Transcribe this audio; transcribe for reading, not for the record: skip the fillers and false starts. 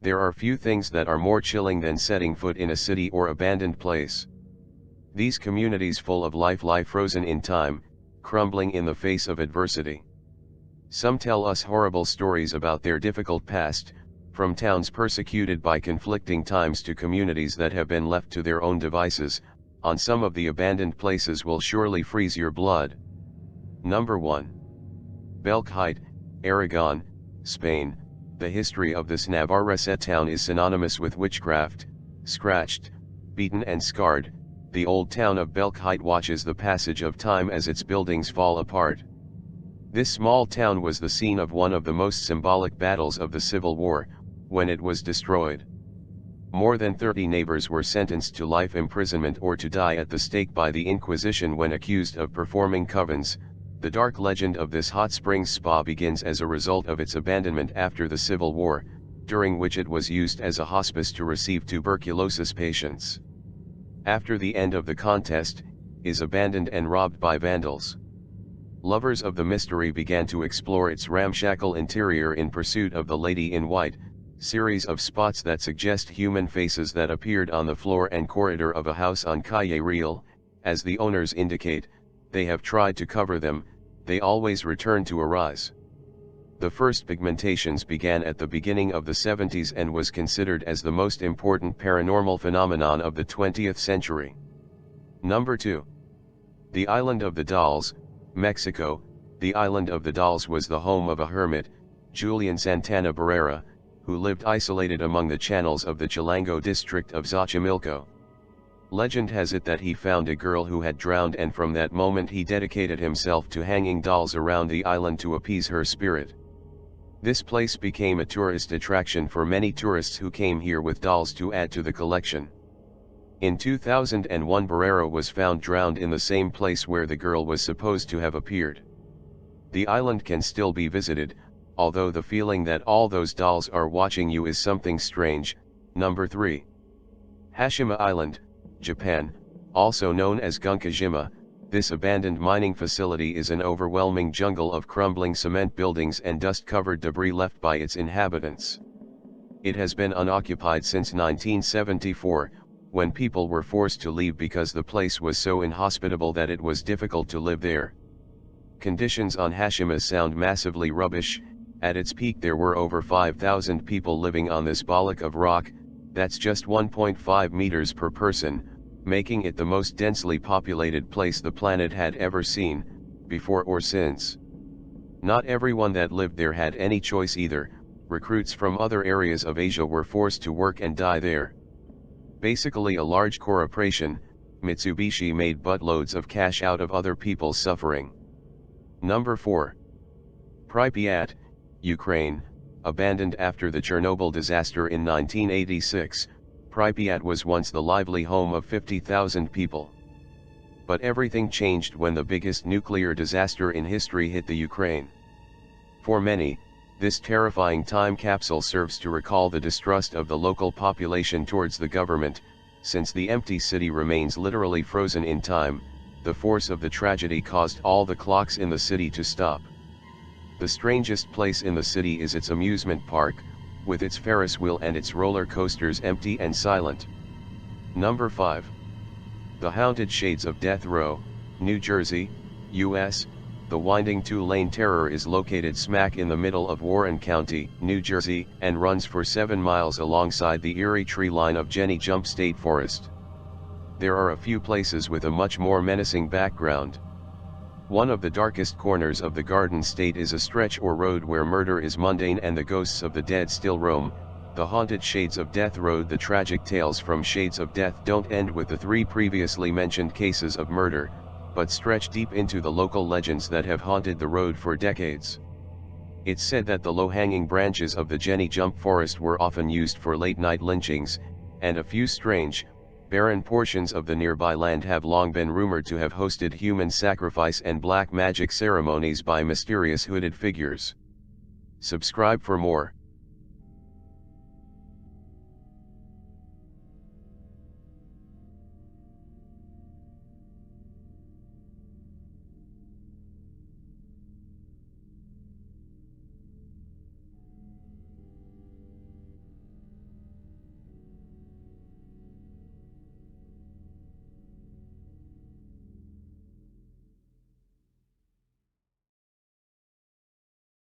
There are few things that are more chilling than setting foot in a city or abandoned place. These communities full of life lie frozen in time, crumbling in the face of adversity. Some tell us horrible stories about their difficult past, from towns persecuted by conflicting times to communities that have been left to their own devices. On some of the abandoned places will surely freeze your blood. Number 1. Belchite, Aragon, Spain. The history of this Navarrese town is synonymous with witchcraft. Scratched, beaten and scarred, the old town of Belchite watches the passage of time as its buildings fall apart. This small town was the scene of one of the most symbolic battles of the Civil War, when it was destroyed. More than 30 neighbors were sentenced to life imprisonment or to die at the stake by the Inquisition when accused of performing covens. The dark legend of this hot springs spa begins as a result of its abandonment after the Civil War, during which it was used as a hospice to receive tuberculosis patients. After the end of the contest, is abandoned and robbed by vandals. Lovers of the mystery began to explore its ramshackle interior in pursuit of the Lady in White, series of spots that suggest human faces that appeared on the floor and corridor of a house on Calle Real. As the owners indicate, they have tried to cover them, they always return to arise. The first pigmentations began at the beginning of the 70s and was considered as the most important paranormal phenomenon of the 20th century. Number 2. The Island of the Dolls, Mexico. The Island of the Dolls was the home of a hermit, Julian Santana Barrera, who lived isolated among the channels of the Chilango district of Xochimilco. Legend has it that he found a girl who had drowned, and from that moment he dedicated himself to hanging dolls around the island to appease her spirit. This place became a tourist attraction for many tourists who came here with dolls to add to the collection. In 2001, Barrera was found drowned in the same place where the girl was supposed to have appeared. The island can still be visited, although the feeling that all those dolls are watching you is something strange. Number 3. Hashima Island, Japan, also known as Gunkajima. This abandoned mining facility is an overwhelming jungle of crumbling cement buildings and dust-covered debris left by its inhabitants. It has been unoccupied since 1974, when people were forced to leave because the place was so inhospitable that it was difficult to live there. Conditions on Hashima sound massively rubbish. At its peak there were over 5,000 people living on this bollock of rock. That's just 1.5 meters per person, making it the most densely populated place the planet had ever seen, before or since. Not everyone that lived there had any choice either. Recruits from other areas of Asia were forced to work and die there. Basically a large corporation, Mitsubishi made buttloads of cash out of other people's suffering. Number 4. Pripyat, Ukraine. Abandoned after the Chernobyl disaster in 1986, Pripyat was once the lively home of 50,000 people. But everything changed when the biggest nuclear disaster in history hit the Ukraine. For many, this terrifying time capsule serves to recall the distrust of the local population towards the government. Since the empty city remains literally frozen in time, the force of the tragedy caused all the clocks in the city to stop. The strangest place in the city is its amusement park, with its Ferris wheel and its roller coasters empty and silent. Number 5. The Haunted Shades of Death Row, New Jersey, U.S. The winding two-lane terror is located smack in the middle of Warren County, New Jersey, and runs for 7 miles alongside the eerie tree line of Jenny Jump State Forest. There are a few places with a much more menacing background. One of the darkest corners of the Garden State is a stretch or road where murder is mundane and the ghosts of the dead still roam. The Haunted Shades of Death Road. The tragic tales from Shades of Death don't end with the 3 previously mentioned cases of murder, but stretch deep into the local legends that have haunted the road for decades. It's said that the low-hanging branches of the Jenny Jump Forest were often used for late-night lynchings, and a few strange, barren portions of the nearby land have long been rumored to have hosted human sacrifice and black magic ceremonies by mysterious hooded figures. Subscribe for more.